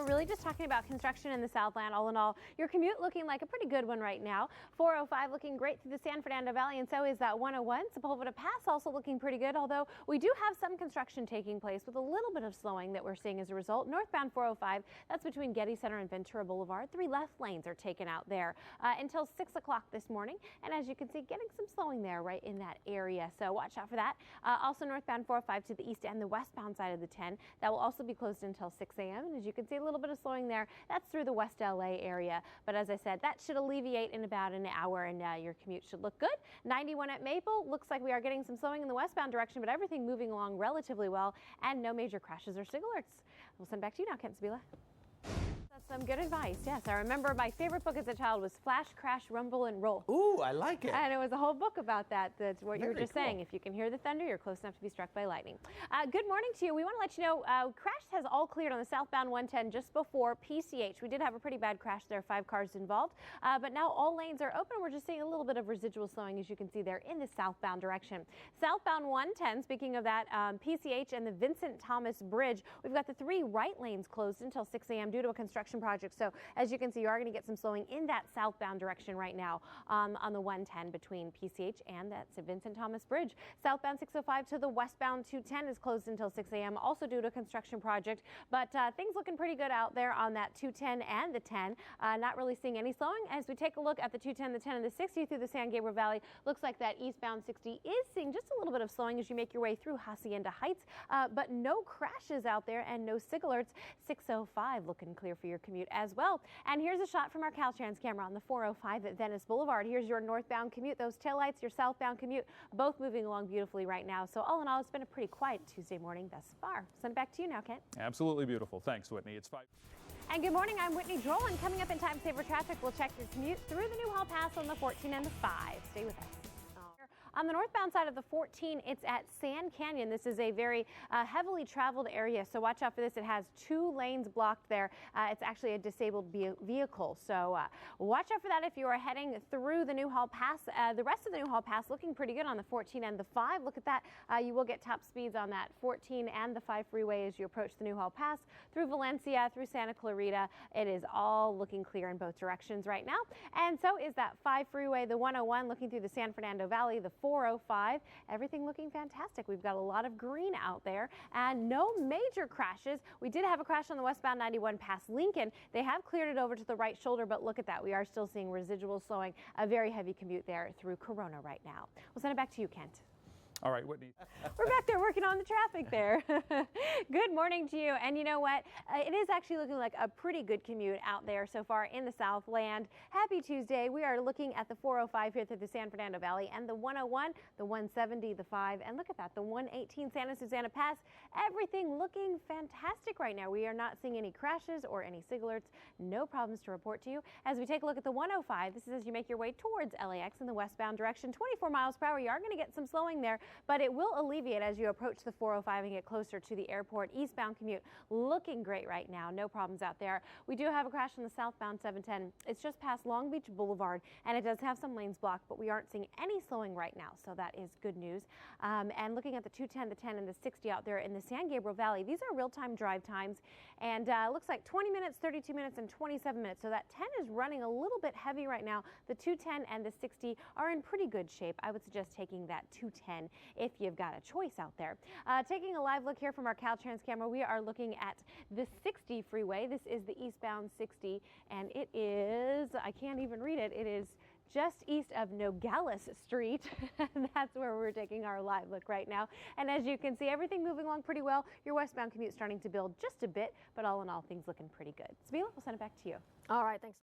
really just talking about construction in the Southland. All in all, your commute looking like a pretty good one right now. 405 looking great through the San Fernando Valley, and so is that 101. Sepulveda Pass also looking pretty good, although we do have some construction taking place with a little bit of slowing that we're seeing as a result. Northbound 405, that's between Getty Center and Ventura Boulevard. 3 left lanes are taken out there until 6 o'clock this morning. And as you can see, getting some slowing there right in that area. So watch out for that. Also northbound 405 to the east and the westbound side of the 10. That will also be closed until 6 a.m. And as you can see, a little bit of slowing there. That's through the West LA area. But as I said, that should alleviate in about an hour, and your commute should look good. 91 at Maple. Looks like we are getting some slowing in the westbound direction, but everything moving along relatively well, and no major crashes or signal alerts. We'll send back to you now, Kent Sabila. That's some good advice. Yes, I remember my favorite book as a child was Flash, Crash, Rumble, and Roll. Ooh, I like it. And it was a whole book about that. That's what you were just cool. saying. If you can hear the thunder, you're close enough to be struck by lightning. Good morning to you. We want to let you know crash has all cleared on the southbound 110 just before PCH. We did have a pretty bad crash there, 5 cars involved. But now all lanes are open. We're just seeing a little bit of residual slowing, as you can see there, in the southbound direction. Southbound 110, speaking of that, PCH and the Vincent Thomas Bridge, we've got the 3 right lanes closed until 6 a.m. due to a construction project. So as you can see, you are going to get some slowing in that southbound direction right now on the 110 between PCH and that Vincent Thomas Bridge. Southbound 605 to the westbound 210 is closed until 6 a.m. also due to a construction project. But things looking pretty good out there on that 210 and the 10. Not really seeing any slowing. As we take a look at the 210, the 10, and the 60 through the San Gabriel Valley, looks like that eastbound 60 is seeing just a little bit of slowing as you make your way through Hacienda Heights. But no crashes out there and no sig alerts. 605 looking clear for your commute as well. And here's a shot from our Caltrans camera on the 405 at Venice Boulevard. Here's your northbound commute, those taillights, your southbound commute, both moving along beautifully right now. So all in all, it's been a pretty quiet Tuesday morning thus far. Send it back to you now, Kent. Absolutely beautiful. Thanks, Whitney. It's 5. And good morning, I'm Whitney Drolen. Coming up in Time Saver Traffic, we'll check your commute through the Newhall Pass on the 14 and the 5. Stay with us. On the northbound side of the 14, it's at Sand Canyon. This is a very heavily traveled area, so watch out for this. It has 2 lanes blocked there. It's actually a disabled vehicle, so watch out for that if you are heading through the Newhall Pass. The rest of the Newhall Pass looking pretty good on the 14 and the 5. Look at that. You will get top speeds on that 14 and the 5 freeway as you approach the Newhall Pass through Valencia, through Santa Clarita. It is all looking clear in both directions right now, and so is that 5 freeway, the 101 looking through the San Fernando Valley, the 405, everything looking fantastic. We've got a lot of green out there and no major crashes. We did have a crash on the westbound 91 past Lincoln. They have cleared it over to the right shoulder, but look at that. We are still seeing residual slowing, a very heavy commute there through Corona right now. We'll send it back to you, Kent. All right, Whitney. We're back there working on the traffic there. Good morning to you. And you know what? It is actually looking like a pretty good commute out there so far in the Southland. Happy Tuesday. We are looking at the 405 here through the San Fernando Valley and the 101, the 170, the 5, and look at that, the 118 Santa Susana Pass. Everything looking fantastic right now. We are not seeing any crashes or any sig alerts. No problems to report to you. As we take a look at the 105, this is as you make your way towards LAX in the westbound direction. 24 miles per hour. You are going to get some slowing there, but it will alleviate as you approach the 405 and get closer to the airport. Eastbound commute looking great right now. No problems out there. We do have a crash on the southbound 710. It's just past Long Beach Boulevard, and it does have some lanes blocked, but we aren't seeing any slowing right now, so that is good news. And looking at the 210, the 10, and the 60 out there in the San Gabriel Valley, these are real-time drive times, and looks like 20 minutes, 32 minutes, and 27 minutes. So that 10 is running a little bit heavy right now. The 210 and the 60 are in pretty good shape. I would suggest taking that 210 if you've got a choice out there. Taking a live look here from our Caltrans camera, we are looking at the 60 freeway. This is the eastbound 60, and it is, I can't even read it, it is just east of Nogales Street. And that's where we're taking our live look right now. And as you can see, everything moving along pretty well. Your westbound commute starting to build just a bit, but all in all, things looking pretty good. Sabila, we'll send it back to you. All right, thanks.